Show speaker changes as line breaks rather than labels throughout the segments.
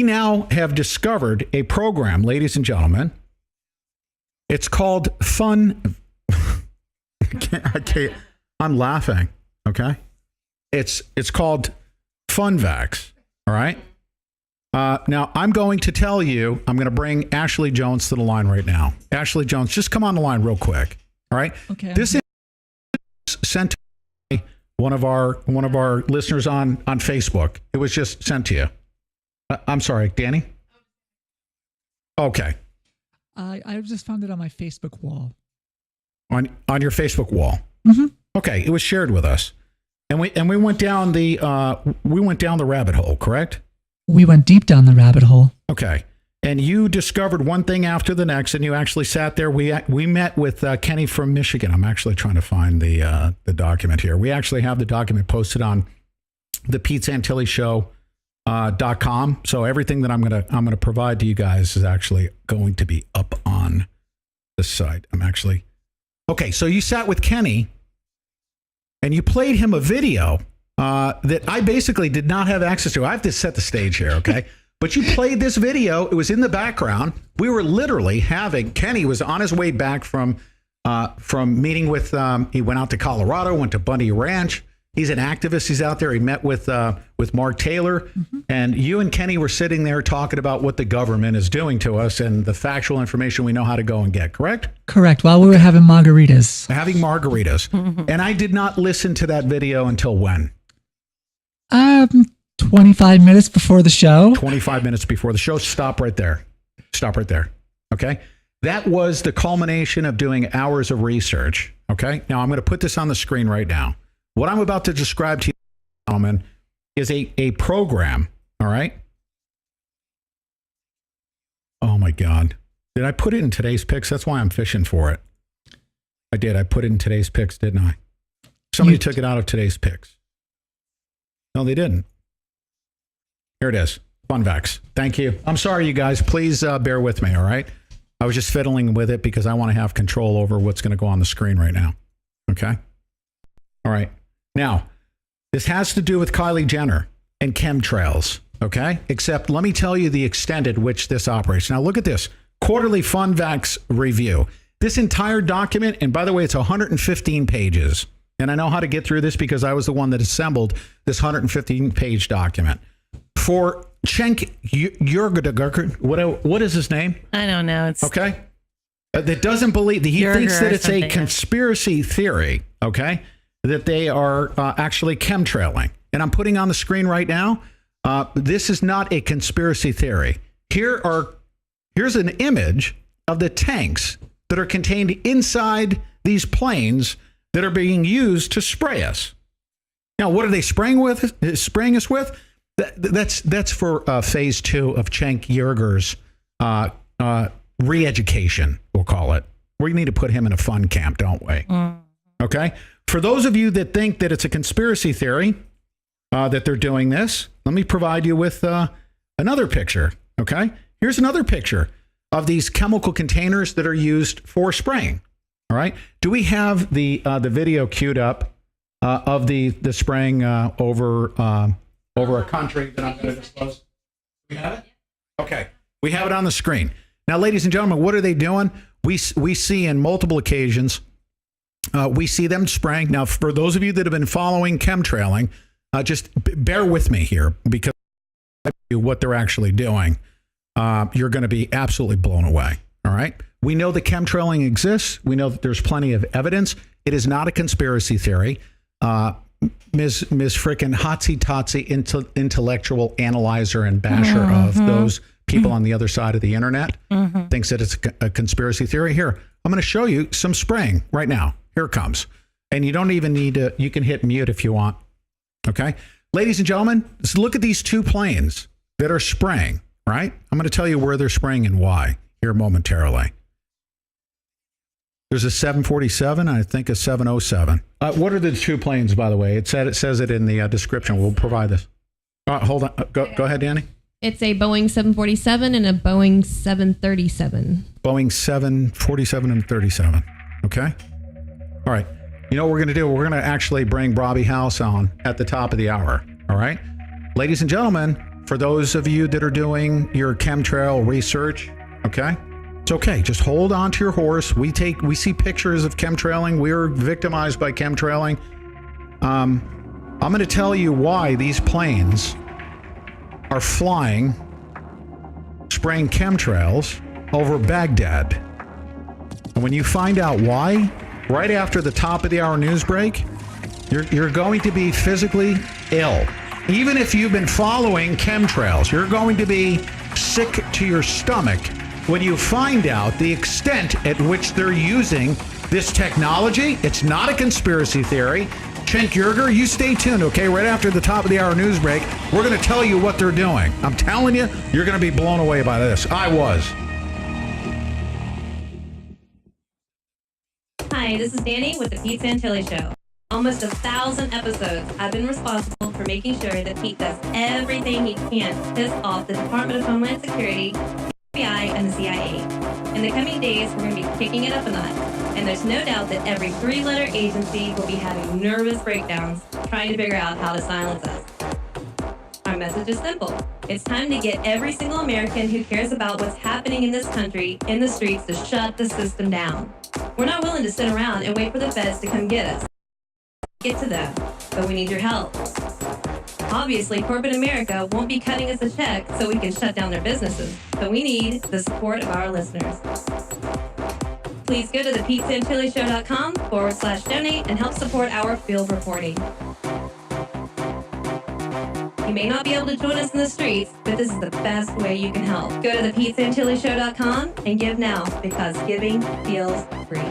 now have discovered a program, ladies and gentlemen. It's called Fun. I can't, I'm laughing. Okay. It's called FunVax. All right. Now I'm going to tell you, I'm going to bring Ashley Jones to the line right now. Ashley Jones, just come on the line real quick. All right.
Okay.
This is sent to one of our listeners on Facebook. It was just sent to you. I'm sorry, Danny. Okay.
I just found it on my Facebook wall.
On your Facebook wall.
Mm-hmm.
Okay, it was shared with us, and we went down the rabbit hole. Correct.
We went deep down the rabbit hole.
Okay. And you discovered one thing after the next, and you actually sat there. We met with Kenny from Michigan. I'm actually trying to find the document here. We actually have the document posted on the PeteSantilliShow.com. So everything that I'm gonna provide to you guys is actually going to be up on the site. Okay. So you sat with Kenny, and you played him a video that I basically did not have access to. I have to set the stage here, okay? But you played this video. It was in the background. We were literally Kenny was on his way back from meeting with, he went out to Colorado, went to Bundy Ranch. He's an activist. He's out there. He met with Mark Taylor. Mm-hmm. And you and Kenny were sitting there talking about what the government is doing to us and the factual information we know how to go and get, correct?
Correct. While we were having margaritas.
Mm-hmm. And I did not listen to that video until when?
25 minutes before the show.
25 minutes before the show. Stop right there. Okay. That was the culmination of doing hours of research. Okay. Now I'm going to put this on the screen right now. What I'm about to describe to you, gentlemen, is a program. All right. Oh my God. Did I put it in today's picks? That's why I'm fishing for it. I did. I put it in today's picks, didn't I? Somebody took it out of today's picks. No, they didn't. Here it is. FunVax. Thank you. I'm sorry, you guys. Please bear with me, all right? I was just fiddling with it because I want to have control over what's going to go on the screen right now. Okay? All right. Now, this has to do with Kylie Jenner and chemtrails, okay? Except let me tell you the extent at which this operates. Now, look at this. Quarterly FunVax review. This entire document, and by the way, it's 115 pages. And I know how to get through this because I was the one that assembled this 115-page document. For Cenk Uygur, what is his name?
I don't know. It's
okay. That doesn't believe that he
Uygur
thinks that it's
something.
a conspiracy theory. Okay, that they are actually chemtrailing. And I'm putting on the screen right now. This is not a conspiracy theory. Here's an image of the tanks that are contained inside these planes that are being used to spray us. Now, what are they spraying us with? That's for phase 2 of Cenk Uygur's re-education, we'll call it. We need to put him in a fun camp, don't we? Mm. Okay. For those of you that think that it's a conspiracy theory that they're doing this, let me provide you with another picture. Okay. Here's another picture of these chemical containers that are used for spraying. All right. Do we have the video queued up of the spraying over a country that I'm going to disclose? We have it? Okay. We have it on the screen. Now, ladies and gentlemen, what are they doing? We see in multiple occasions, we see them spraying. Now, for those of you that have been following chemtrailing, just bear with me here because what they're actually doing, you're going to be absolutely blown away. All right. We know that chemtrailing exists. We know that there's plenty of evidence. It is not a conspiracy theory. Ms. Frickin' Hotsy-Totsy intellectual analyzer and basher of those people on the other side of the internet thinks that it's a conspiracy theory. Here, I'm going to show you some spraying right now. Here it comes. And you don't even need to, you can hit mute if you want. Okay. Ladies and gentlemen, let's look at these two planes that are spraying, right? I'm going to tell you where they're spraying and why here momentarily. There's a 747, and I think a 707. What are the two planes, by the way? It says it in the description. We'll provide this. Hold on. Go ahead, Danny.
It's a Boeing 747 and a Boeing 737.
Boeing 747 and 37. Okay. All right. You know what we're going to do? We're going to actually bring Bobby House on at the top of the hour. All right. Ladies and gentlemen, for those of you that are doing your chemtrail research, okay? It's okay. Just hold on to your horse. We see pictures of chemtrailing. We're victimized by chemtrailing. I'm going to tell you why these planes are flying, spraying chemtrails over Baghdad. And when you find out why, right after the top of the hour news break, you're going to be physically ill. Even if you've been following chemtrails, you're going to be sick to your stomach when you find out the extent at which they're using this technology. It's not a conspiracy theory. Cenk Uygur, you stay tuned, okay? Right after the top of the hour news break, we're going to tell you what they're doing. I'm telling you, you're going to be blown away by this. I was.
Hi, this is Danny with the Pete Santilli Show. Almost 1,000 episodes, I've been responsible for making sure that Pete does everything he can to piss off the Department of Homeland Security, the FBI, and the CIA. In the coming days, we're going to be kicking it up a notch, and there's no doubt that every three-letter agency will be having nervous breakdowns trying to figure out how to silence us. Our message is simple. It's time to get every single American who cares about what's happening in this country in the streets to shut the system down. We're not willing to sit around and wait for the feds to come get us. Get to them, but we need your help. Obviously, corporate America won't be cutting us a check so we can shut down their businesses, so we need the support of our listeners. Please go to thepetesantillishow.com/donate and help support our field reporting. You may not be able to join us in the streets, but this is the best way you can help. Go to thepetesantillishow.com and give now, because giving feels free.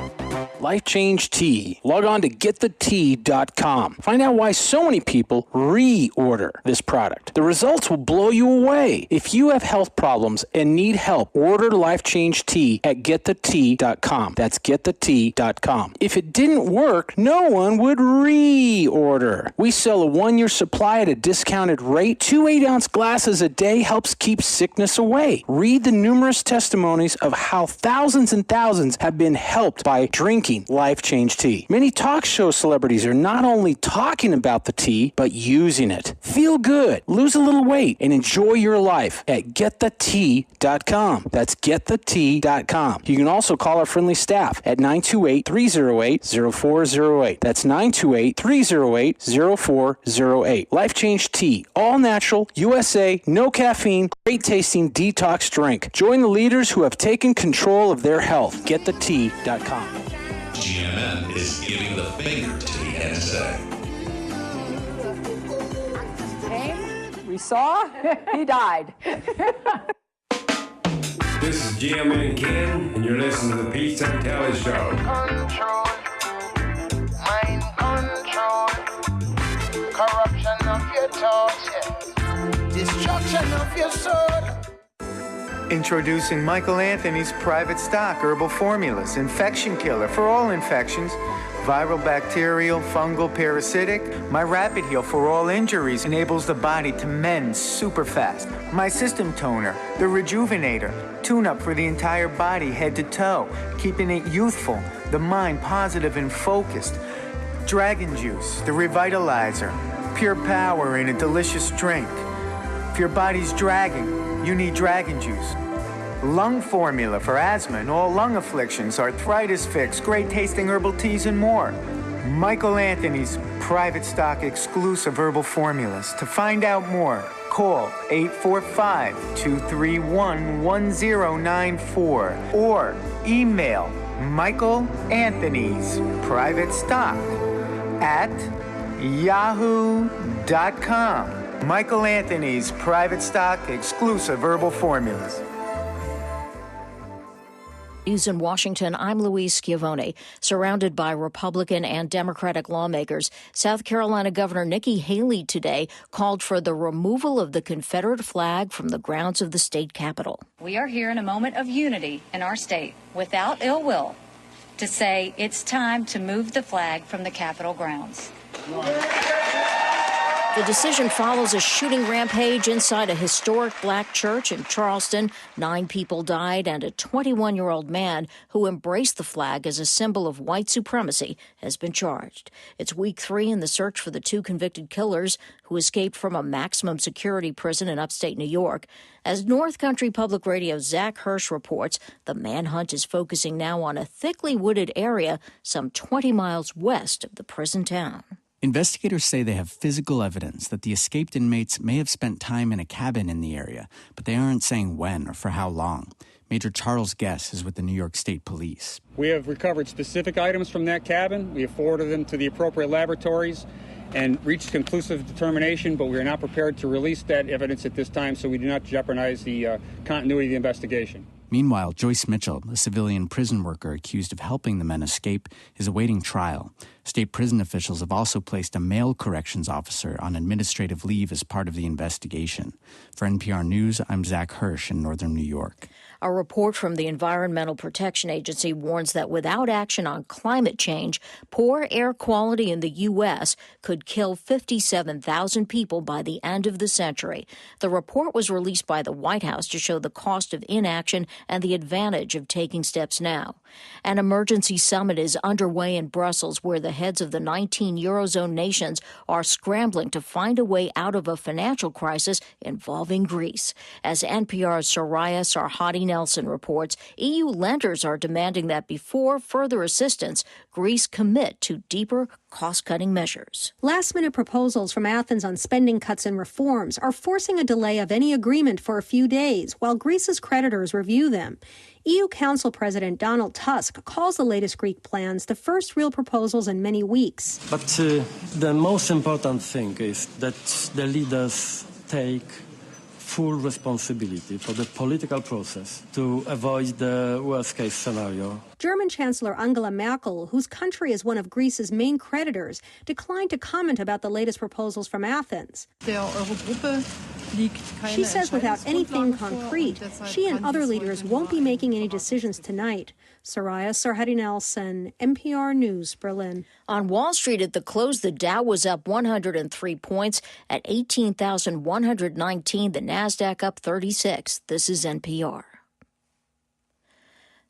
Life Change Tea. Log on to getthetea.com. Find out why so many people reorder this product. The results will blow you away. If you have health problems and need help, order Life Change Tea at getthetea.com. That's getthetea.com. If it didn't work, no one would reorder. We sell a 1-year supply at a discounted rate. 2 8-ounce glasses a day helps keep sickness away. Read the numerous testimonies of how thousands and thousands have been helped by drinking Life Change Tea. Many talk show celebrities are not only talking about the tea, but using it. Feel good, lose a little weight, and enjoy your life at getthetea.com. That's getthetea.com. You can also call our friendly staff at 928-308-0408. That's 928-308-0408. Life Change Tea. All natural, USA, no caffeine, great tasting detox drink. Join the leaders who have taken control of their health. Getthetea.com.
GMN is giving the finger to the NSA.
We saw, he died.
This is GMN Ken, and you're listening to the Pete Santilli Show.
Control, mind control, corruption of your thoughts, yeah. Destruction of your soul.
Introducing Michael Anthony's Private Stock Herbal Formulas, infection killer for all infections, viral, bacterial, fungal, parasitic. My Rapid Heal for all injuries enables the body to mend super fast. My System Toner, the Rejuvenator, tune-up for the entire body, head to toe, keeping it youthful, the mind positive and focused. Dragon Juice, the Revitalizer, pure power in a delicious drink. If your body's dragging, you need Dragon Juice. Lung Formula for asthma and all lung afflictions, arthritis fix, great tasting herbal teas, and more. Michael Anthony's Private Stock exclusive herbal formulas. To find out more, call 845-231-1094 or email Michael Anthony's Private Stock at yahoo.com. Michael Anthony's Private Stock exclusive herbal formulas.
News in Washington, I'm Louise Schiavone. Surrounded by Republican and Democratic lawmakers, South Carolina Governor Nikki Haley today called for the removal of the Confederate flag from the grounds of the state capitol.
We are here in a moment of unity in our state, without ill will, to say it's time to move the flag from the Capitol grounds.
The decision follows a shooting rampage inside a historic black church in Charleston. 9 people died, and a 21-year-old man who embraced the flag as a symbol of white supremacy has been charged. It's week 3 in the search for the 2 convicted killers who escaped from a maximum security prison in upstate New York. As North Country Public Radio's Zach Hirsch reports, the manhunt is focusing now on a thickly wooded area some 20 miles west of the prison town.
Investigators say they have physical evidence that the escaped inmates may have spent time in a cabin in the area, but they aren't saying when or for how long. Major Charles Guess is with the New York State Police.
We have recovered specific items from that cabin. We have forwarded them to the appropriate laboratories and reached conclusive determination, but we are not prepared to release that evidence at this time, so we do not jeopardize the continuity of the investigation.
Meanwhile, Joyce Mitchell, a civilian prison worker accused of helping the men escape, is awaiting trial. State prison officials have also placed a male corrections officer on administrative leave as part of the investigation. For NPR News, I'm Zach Hirsch in northern New York.
A report from the Environmental Protection Agency warns that without action on climate change, poor air quality in the U.S. could kill 57,000 people by the end of the century. The report was released by the White House to show the cost of inaction and the advantage of taking steps now. An emergency summit is underway in Brussels, where the heads of the 19 Eurozone nations are scrambling to find a way out of a financial crisis involving Greece. As NPR's Soraya Sarhadi Nelson reports, EU lenders are demanding that before further assistance, Greece commit to deeper cost-cutting measures.
Last-minute proposals from Athens on spending cuts and reforms are forcing a delay of any agreement for a few days while Greece's creditors review them. EU Council President Donald Tusk calls the latest Greek plans the first real proposals in many weeks.
But the most important thing is that the leaders take full responsibility for the political process to avoid the worst-case scenario.
German Chancellor Angela Merkel, whose country is one of Greece's main creditors, declined to comment about the latest proposals from Athens. She says without anything concrete, she and other leaders won't be making any decisions tonight. Soraya Sarhadi Nelson, NPR News, Berlin.
On Wall Street at the close, the Dow was up 103 points at 18,119. The Nasdaq up 36. This is NPR.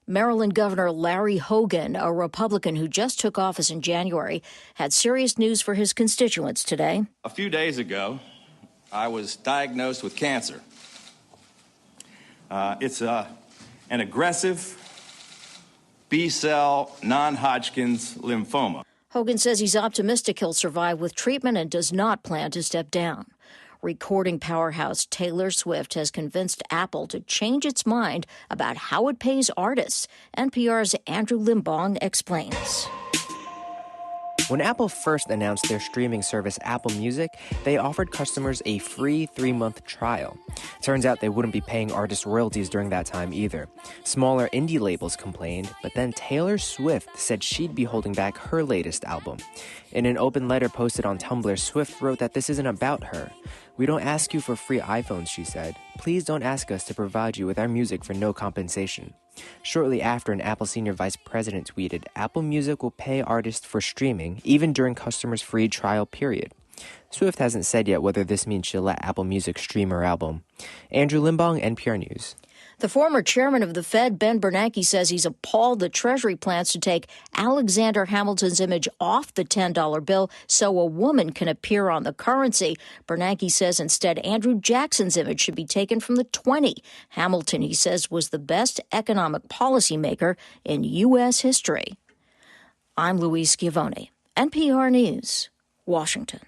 Maryland Governor Larry Hogan, a Republican who just took office in January, had serious news for his constituents today.
A few days ago, I was diagnosed with cancer. It's an aggressive B-cell non-Hodgkin's lymphoma.
Hogan says he's optimistic he'll survive with treatment and does not plan to step down. Recording powerhouse Taylor Swift has convinced Apple to change its mind about how it pays artists. NPR's Andrew Limbong explains.
When Apple first announced their streaming service Apple Music, they offered customers a free 3-month trial. Turns out they wouldn't be paying artists royalties during that time either. Smaller indie labels complained, but then Taylor Swift said she'd be holding back her latest album. In an open letter posted on Tumblr, Swift wrote that this isn't about her. "We don't ask you for free iPhones," she said. "Please don't ask us to provide you with our music for no compensation." Shortly after, an Apple senior vice president tweeted, "Apple Music will pay artists for streaming, even during customers' free trial period." Swift hasn't said yet whether this means she'll let Apple Music stream her album. Andrew Limbong, NPR News.
The former chairman of the Fed, Ben Bernanke, says he's appalled the Treasury plans to take Alexander Hamilton's image off the $10 bill so a woman can appear on the currency. Bernanke says instead Andrew Jackson's image should be taken from the 20. Hamilton, he says, was the best economic policymaker in U.S. history. I'm Louise Schiavone, NPR News, Washington.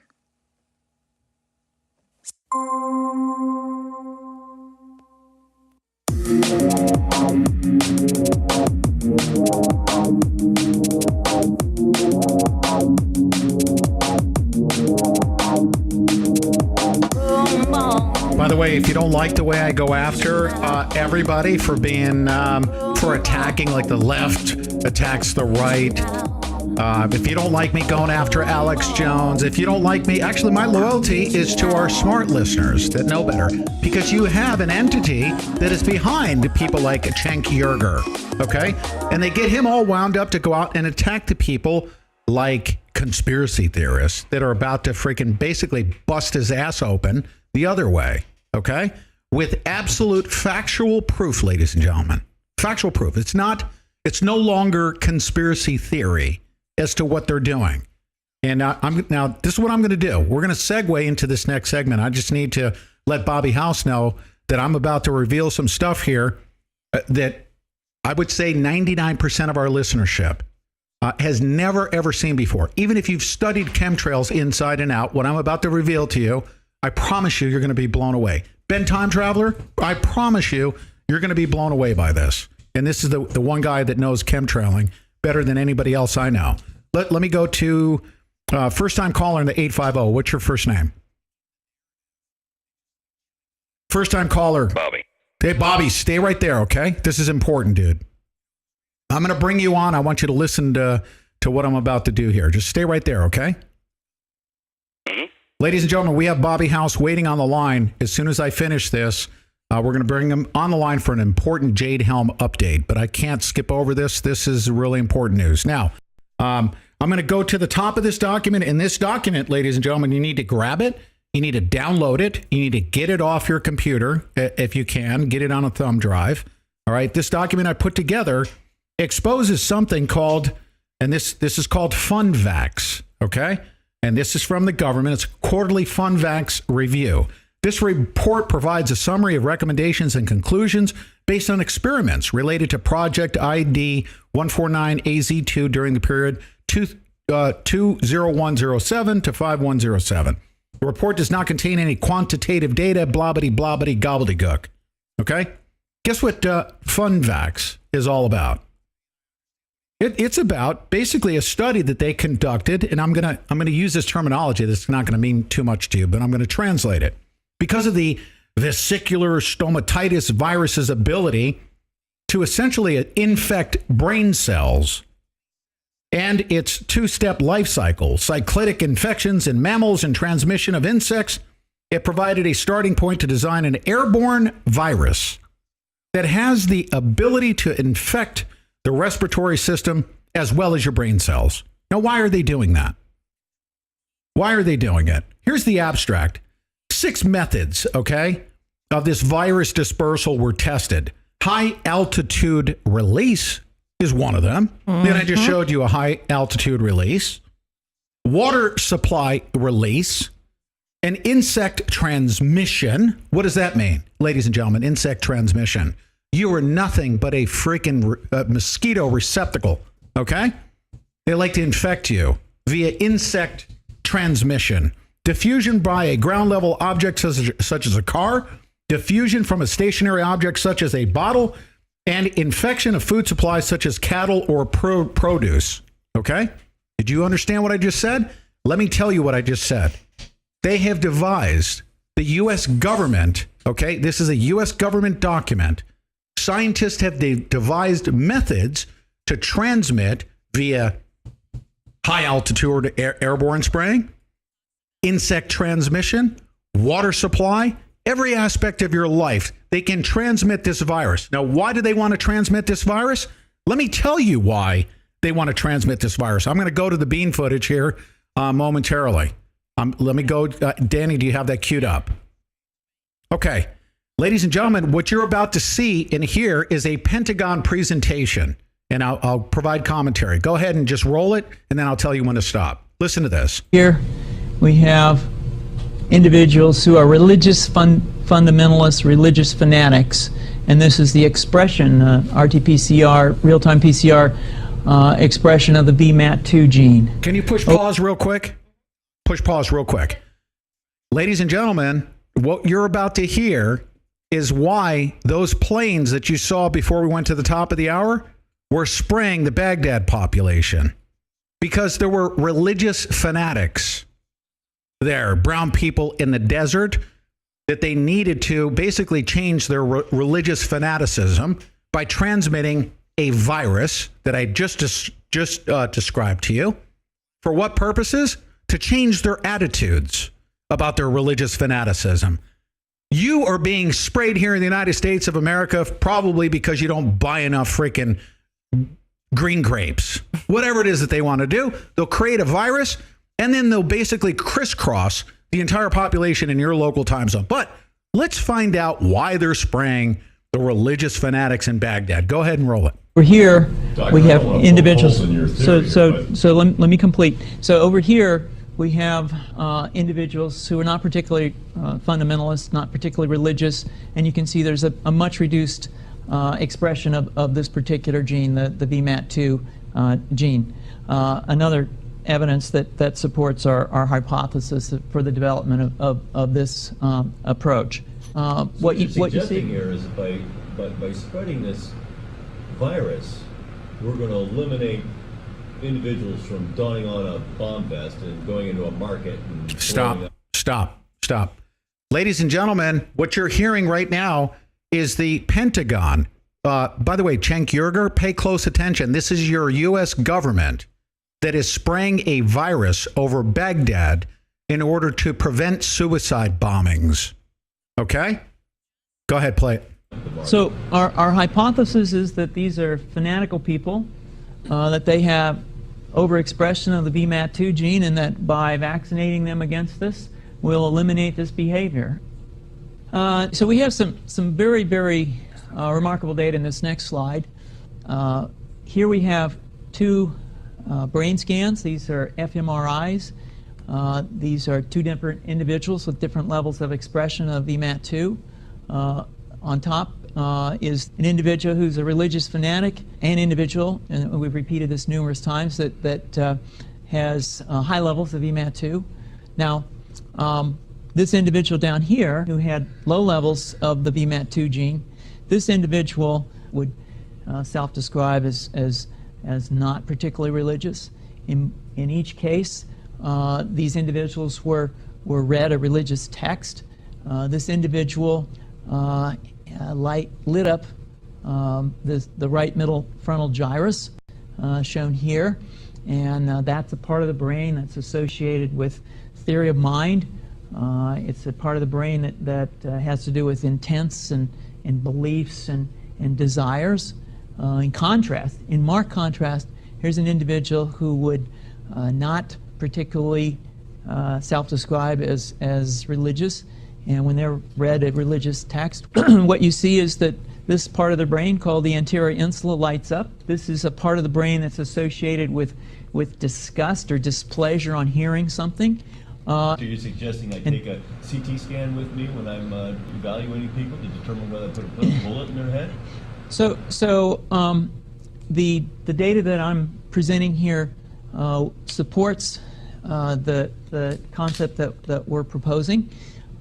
By the way, if you don't like the way I go after everybody for being for attacking, like the left attacks the right, if you don't like me going after Alex Jones, if you don't like me, actually my loyalty is to our smart listeners that know better, because you have an entity that is behind people like Cenk Uygur, okay? And they get him all wound up to go out and attack the people like conspiracy theorists that are about to freaking basically bust his ass open the other way, okay? With absolute factual proof, ladies and gentlemen. Factual proof. It's no longer conspiracy theory as to what they're doing. And now this is what I'm going to do. We're going to segue into this next segment. I just need to let Bobby House know that I'm about to reveal some stuff here that I would say 99% of our listenership has never, ever seen before. Even if you've studied chemtrails inside and out, what I'm about to reveal to you, I promise you're going to be blown away. Ben Time Traveler, I promise you're going to be blown away by this. And this is the one guy that knows chemtrailing better than anybody else I know. Let me go to first-time caller in the 850. What's your first name? First-time caller.
Bobby.
Hey, Bobby, stay right there, okay? This is important, dude. I'm going to bring you on. I want you to listen to what I'm about to do here. Just stay right there, okay?
Mm-hmm.
Ladies and gentlemen, we have Bobby House waiting on the line. As soon as I finish this, we're going to bring him on the line for an important Jade Helm update. But I can't skip over this. This is really important news. Now, I'm going to go to the top of this document. In this document, ladies and gentlemen, you need to grab it. You need to download it. You need to get it off your computer, if you can. Get it on a thumb drive. All right. This document I put together exposes something called, and this is called FunVax. Okay. And this is from the government. It's a quarterly FunVax review. This report provides a summary of recommendations and conclusions based on experiments related to Project ID 149AZ2 during the period 20107 to 5107. The report does not contain any quantitative data, blobbity gobbledygook. Okay? Guess what FunVax is all about? It's about basically a study that they conducted, and I'm gonna use this terminology that's not going to mean too much to you, but I'm going to translate it. Because of the vesicular stomatitis virus's ability to essentially infect brain cells and its two-step life cycle, cyclitic infections in mammals and transmission of insects, it provided a starting point to design an airborne virus that has the ability to infect the respiratory system as well as your brain cells. Now, why are they doing that? Why are they doing it? Here's the abstract. 6 methods, okay, of this virus dispersal were tested. High altitude release is one of them. Then I just showed you a high altitude release. Water supply release. And insect transmission. What does that mean, ladies and gentlemen? Insect transmission. You are nothing but a freaking mosquito receptacle, okay? They like to infect you via insect transmission. Diffusion by a ground-level object such as a car, diffusion from a stationary object such as a bottle, and infection of food supplies such as cattle or produce. Okay? Did you understand what I just said? Let me tell you what I just said. They have devised, the U.S. government, okay? This is a U.S. government document. Scientists have devised methods to transmit via high-altitude airborne spraying, insect transmission, water supply, every aspect of your life, they can transmit this virus. Now, why do they want to transmit this virus? Let me tell you why they want to transmit this virus. I'm going to go to the bean footage here momentarily. Let me go. Danny, do you have that queued up? Okay. Ladies and gentlemen, what you're about to see and hear is a Pentagon presentation, and I'll provide commentary. Go ahead and just roll it, and then I'll tell you when to stop. Listen to this.
Here we have individuals who are religious fundamentalists, religious fanatics, and this is the expression, RT-PCR, real-time PCR expression of the VMAT2 gene.
Can you push pause real quick? Push pause real quick. Ladies and gentlemen, what you're about to hear is why those planes that you saw before we went to the top of the hour were spraying the Baghdad population. Because there were religious fanatics there, brown people in the desert, that they needed to basically change their religious fanaticism by transmitting a virus that I just described to you. For what purposes? To change their attitudes about their religious fanaticism. You are being sprayed here in the United States of America probably because you don't buy enough freaking green grapes, whatever it is that they want to do. They'll create a virus, and then they'll basically crisscross the entire population in your local time zone. But let's find out why they're spraying the religious fanatics in Baghdad. Go ahead and roll it.
Over here, we have individuals. So let me complete. So over here, we have individuals who are not particularly fundamentalist, not particularly religious, and you can see there's a much reduced expression of this particular gene, the VMAT2 gene. Another evidence that supports our hypothesis for the development of this approach.
What you see here is by spreading this virus, we're going to eliminate individuals from donning on a bomb vest and going into a market. And
Stop. Ladies and gentlemen, what you're hearing right now is the Pentagon. By the way, Cenk Uygur, pay close attention. This is your U.S. government that is spraying a virus over Baghdad in order to prevent suicide bombings. Okay? Go ahead, play it.
So our hypothesis is that these are fanatical people, that they have overexpression of the VMAT2 gene, and that by vaccinating them against this, we'll eliminate this behavior. So we have some very, very remarkable data in this next slide. Here we have two brain scans. These are fMRIs. These are two different individuals with different levels of expression of VMAT2. On top is an individual who's a religious fanatic, an individual, and we've repeated this numerous times, that has high levels of VMAT2. Now, this individual down here who had low levels of the VMAT2 gene, this individual would self-describe as not particularly religious. In each case, these individuals were read a religious text. This individual lit up the right middle frontal gyrus, shown here, and that's a part of the brain that's associated with theory of mind. It's a part of the brain that has to do with intents and beliefs and desires. In marked contrast, here's an individual who would not particularly self-describe as religious, and when they're read a religious text, what you see is that this part of the brain called the anterior insula lights up. This is a part of the brain that's associated with disgust or displeasure on hearing something.
So you're suggesting I take a CT scan with me when I'm evaluating people to determine whether I put a bullet in their head?
So the data that I'm presenting here supports the concept that we're proposing,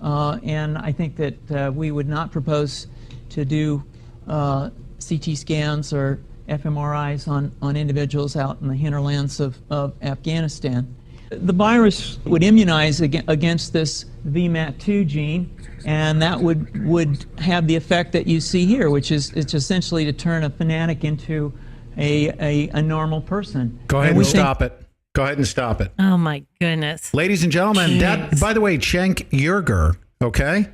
and I think that we would not propose to do CT scans or fMRIs on individuals out in the hinterlands of Afghanistan. The virus would immunize against this VMAT2 gene, and that would have the effect that you see here, which is it's essentially to turn a fanatic into a normal person.
Go ahead and stop it. Go ahead and stop it.
Oh my goodness.
Ladies and gentlemen, that, by the way, Cenk Uygur, okay?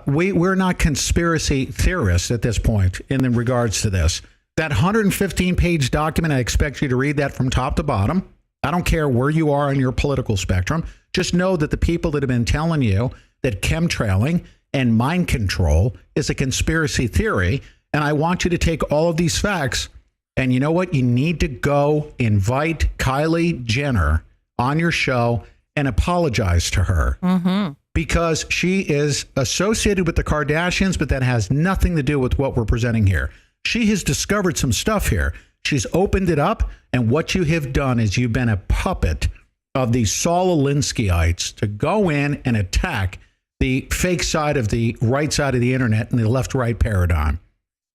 We're not conspiracy theorists at this point in regards to this. That 115-page document, I expect you to read that from top to bottom. I don't care where you are on your political spectrum. Just know that the people that have been telling you that chemtrailing and mind control is a conspiracy theory, and I want you to take all of these facts, and you know what? You need to go invite Kylie Jenner on your show and apologize to her. Because she is associated with the Kardashians, but that has nothing to do with what we're presenting here. She has discovered some stuff here. She's opened it up, and what you have done is you've been a puppet of the Saul Alinsky'ites to go in and attack the fake side of the right side of the internet and the left-right paradigm.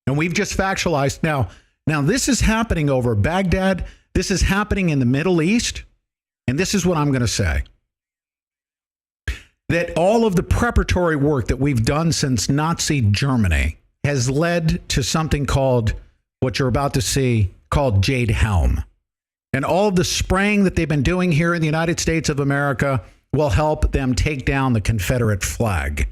And we've just factualized. Now this is happening over Baghdad. This is happening in the Middle East. And this is what I'm going to say. That all of the preparatory work that we've done since Nazi Germany has led to something called, what you're about to see, called Jade Helm. And all of the spraying that they've been doing here in the United States of America will help them take down the Confederate flag.